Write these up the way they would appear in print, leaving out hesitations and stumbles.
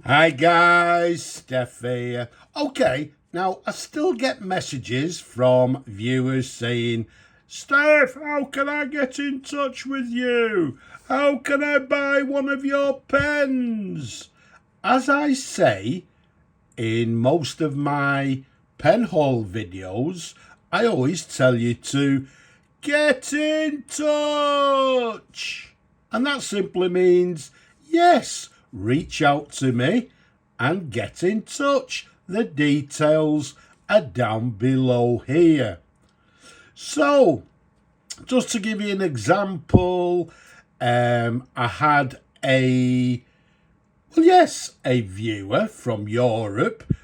Hi guys, Steph here. Okay, now I still get messages from viewers saying, Steph, how can I get in touch with you? How can I buy one of your pens? As I say in most of my pen haul videos, I always tell you to get in touch. And that simply means, yes, reach out to me and get in touch. The details are down below here. So, just to give you an example, I had a viewer from Europe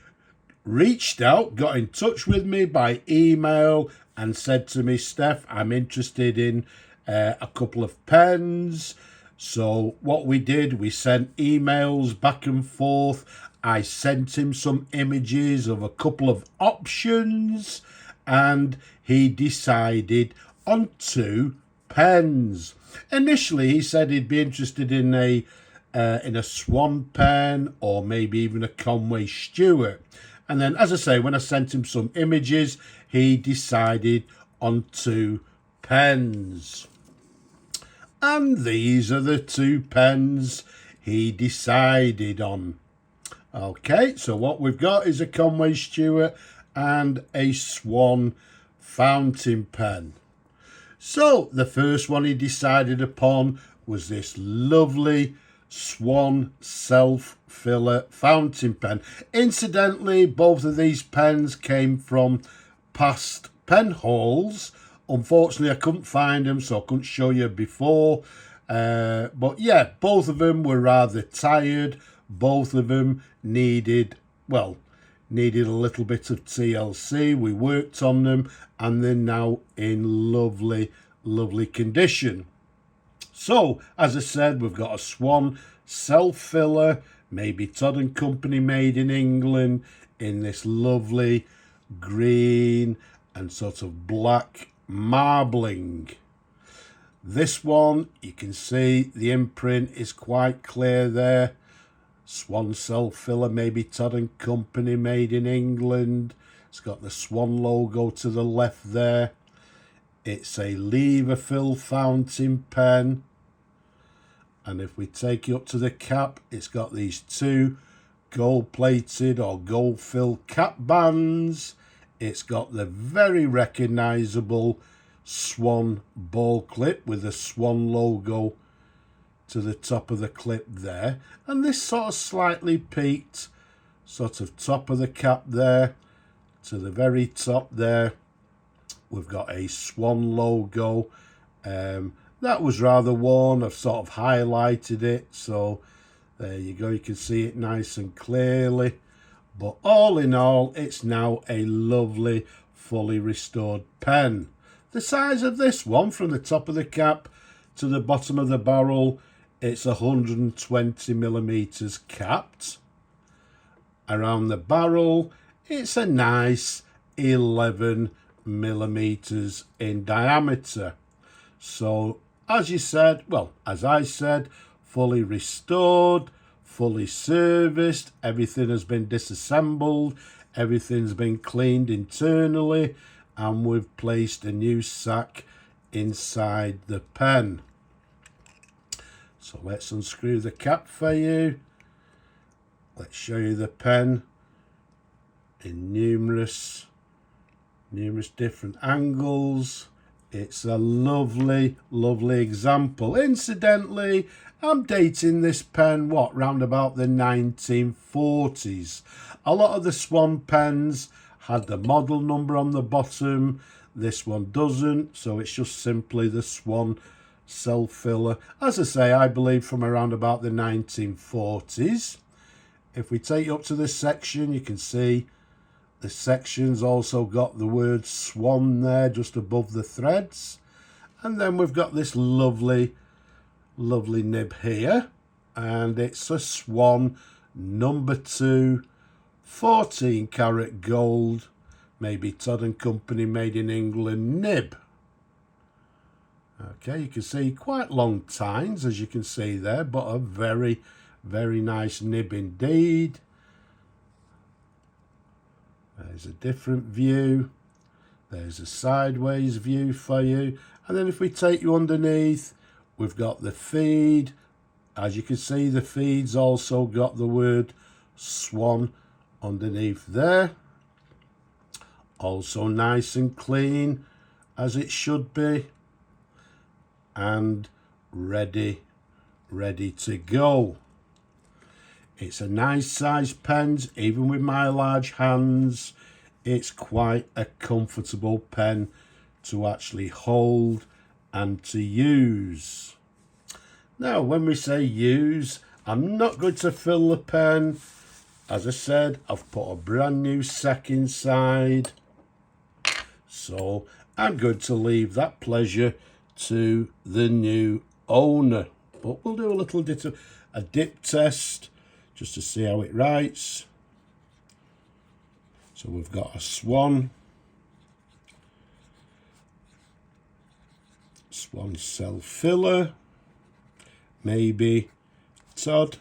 reached out, got in touch with me by email and said to me, Steph, I'm interested in a couple of pens. So what we did, we sent emails back and forth. I sent him some images of a couple of options and he decided on 2 pens. Initially, he said he'd be interested in a Swan pen or maybe even a Conway Stewart. And then, as I say, when I sent him some images, he decided on 2 pens. And these are the 2 pens he decided on. Okay, so what we've got is a Conway Stewart and a Swan fountain pen. So the first one he decided upon was this lovely Swan self-filler fountain pen. Incidentally, both of these pens came from past pen hauls. Unfortunately, I couldn't find them, so I couldn't show you before. But yeah, both of them were rather tired. Both of them needed a little bit of TLC. We worked on them and they're now in lovely, lovely condition. So, as I said, we've got a Swan self-filler, maybe Todd & Company made in England, in this lovely green and sort of black marbling. This one, you can see the imprint is quite clear there. Swan self-filler, maybe Todd & Company made in England. It's got the Swan logo to the left there. It's a lever fill fountain pen. And if we take you up to the cap, it's got these 2 gold-plated or gold-fill cap bands. It's got the very recognisable Swan ball clip with the Swan logo to the top of the clip there. And this sort of slightly peaked sort of top of the cap there to the very top there. We've got a Swan logo. That was rather worn. I've sort of highlighted it. So there you go. You can see it nice and clearly. But all in all, it's now a lovely, fully restored pen. The size of this one, from the top of the cap to the bottom of the barrel, it's 120 millimeters capped. Around the barrel, it's a nice 11 millimeters in diameter. So, as I said, fully restored, fully serviced, everything has been disassembled, everything's been cleaned internally, and we've placed a new sack inside the pen. So let's unscrew the cap for you. Let's show you the pen in numerous different angles. It's a lovely, lovely example. Incidentally, I'm dating this pen, round about the 1940s. A lot of the Swan pens had the model number on the bottom. This one doesn't, so it's just simply the Swan self-filler. As I say, I believe from around about the 1940s. If we take you up to this section, you can see the section's also got the word Swan there just above the threads. And then we've got this lovely, lovely nib here. And it's a Swan number 2, 14 karat gold, maybe Todd & Company made in England nib. Okay, you can see quite long tines, as you can see there, but a very, Very nice nib indeed. There's a different view. There's a sideways view for you. And then if we take you underneath, we've got the feed. As you can see, the feed's also got the word Swan underneath there. Also nice and clean, as it should be. And ready to go. It's a nice size pen, even with my large hands. It's quite a comfortable pen to actually hold and to use. Now, when we say use, I'm not going to fill the pen. As I said, I've put a brand new sack inside. So I'm going to leave that pleasure to the new owner. But we'll do a little bit of a dip test just to see how it writes. So we've got a Swan cell filler, maybe Todd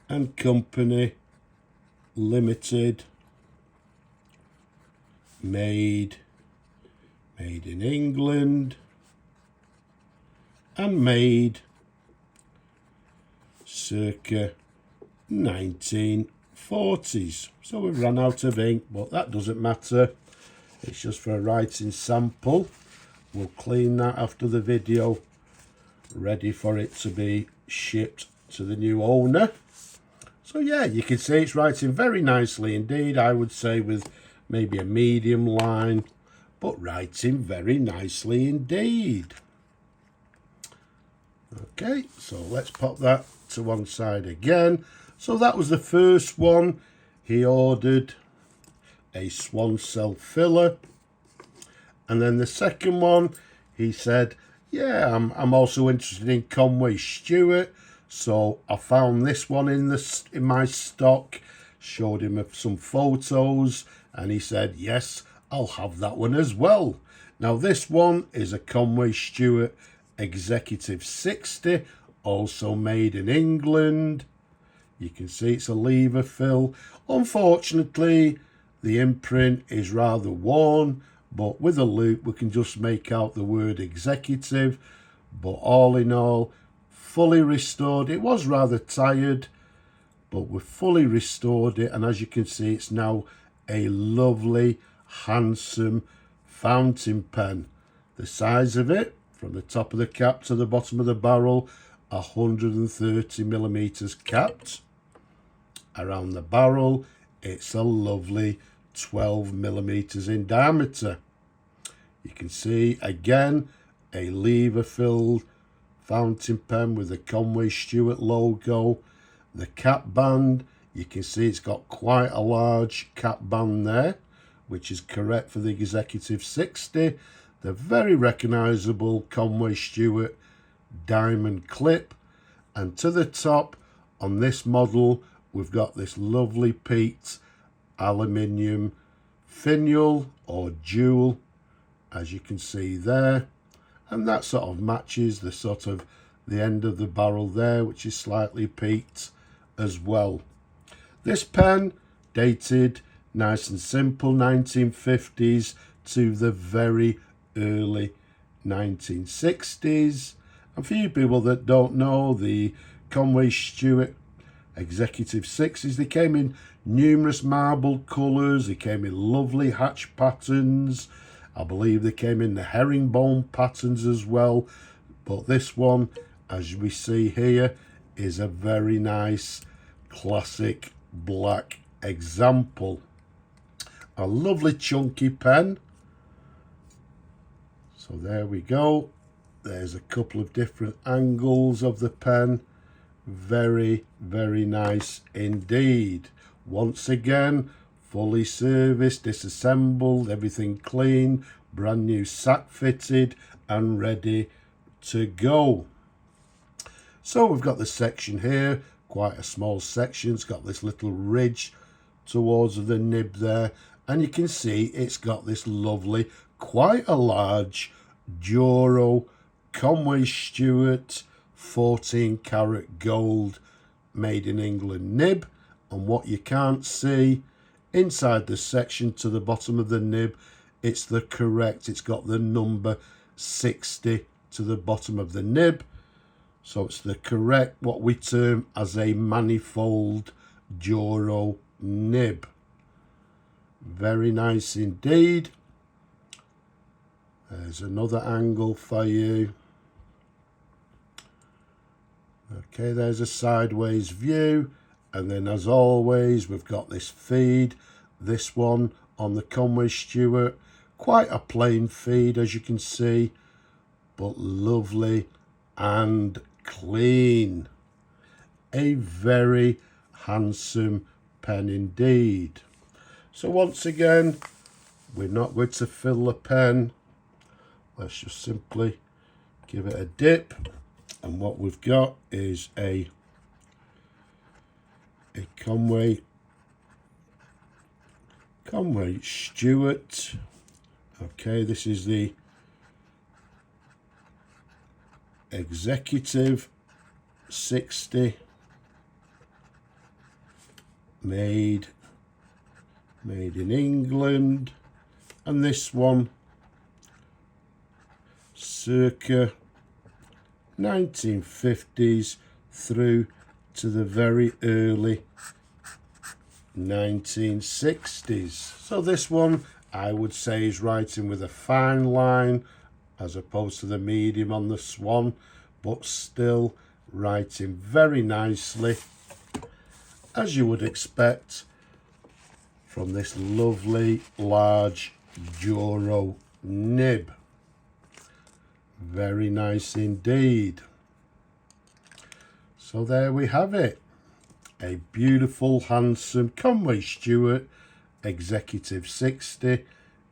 and Company Limited, made in England, and made circa 1940s. So we've run out of ink, but that doesn't matter. It's just for a writing sample. We'll clean that after the video, ready for it to be shipped to the new owner. So yeah, you can see it's writing very nicely indeed. I would say with maybe a medium line, but writing very nicely indeed. Okay, so let's pop that to one side again. So that was the first one. He ordered a Swan cell filler. And then the second one, he said, yeah, I'm also interested in Conway Stewart. So I found this one in my stock, showed him some photos, and he said, yes, I'll have that one as well. Now this one is a Conway Stewart Executive 60, also made in England. You can see it's a lever fill. Unfortunately, the imprint is rather worn, but with a loop we can just make out the word Executive. But all in all, fully restored. It was rather tired, but we've fully restored it, and as you can see, it's now a lovely, handsome fountain pen. The size of it, from the top of the cap to the bottom of the barrel, 130 millimeters capped. Around the barrel, it's a lovely 12 millimeters in diameter. You can see again a lever filled fountain pen with the Conway Stewart logo. The cap band, you can see it's got quite a large cap band there, which is correct for the Executive 60. The very recognisable Conway Stewart diamond clip, and to the top on this model we've got this lovely peaked aluminium finial or jewel, as you can see there, and that sort of matches the end of the barrel there, which is slightly peaked as well. This pen dated nice and simple 1950s to the very early 1960s. And for you people that don't know, the Conway Stewart Executive 60s, they came in numerous marble colours, they came in lovely hatch patterns. I believe they came in the herringbone patterns as well. But this one, as we see here, is a very nice classic black example. A lovely chunky pen. So there we go. There's a couple of different angles of the pen. Very, very nice indeed. Once again, fully serviced, disassembled, everything clean, brand new sack fitted and ready to go. So we've got the section here, quite a small section. It's got this little ridge towards the nib there, and you can see it's got this lovely, quite a large Duro Conway Stewart 14 karat gold Made in England nib, and what you can't see inside the section to the bottom of the nib, it's got the number 60 to the bottom of the nib, so it's the correct, what we term as a manifold Joro nib. Very nice indeed. There's another angle for you. Okay, there's a sideways view, and then as always we've got this feed, this one on the Conway Stewart, quite a plain feed as you can see, but lovely and clean. A very handsome pen indeed. So once again, we're not going to fill the pen, let's just simply give it a dip, and what we've got is a Conway Stewart. Okay, this is the Executive 60, made in England, and this one circa 1950s through to the very early 1960s. So this one I would say is writing with a fine line as opposed to the medium on the Swan, but still writing very nicely as you would expect from this lovely large Joro nib. Very nice indeed. So there we have it, a beautiful handsome Conway Stewart Executive 60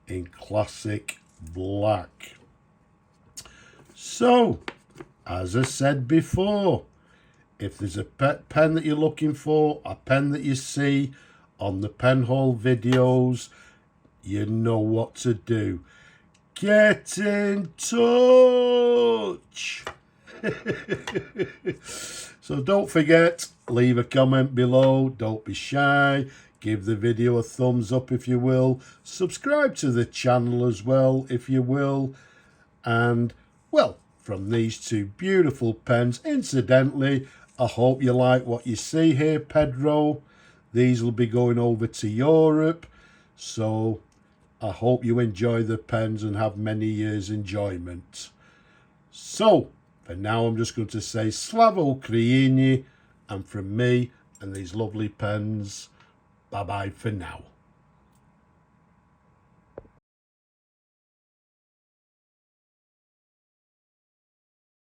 in classic black. So as I said before, if there's a pen that you're looking for, a pen that you see on the pen haul videos, you know what to do. Get in touch. So don't forget, leave a comment below, don't be shy, give the video a thumbs up if you will, subscribe to the channel as well if you will, and well, from these two beautiful pens, incidentally, I hope you like what you see here, Pedro. These will be going over to Europe, so I hope you enjoy the pens and have many years enjoyment. So, for now I'm just going to say Slavo Ukraini, and from me and these lovely pens, bye bye for now.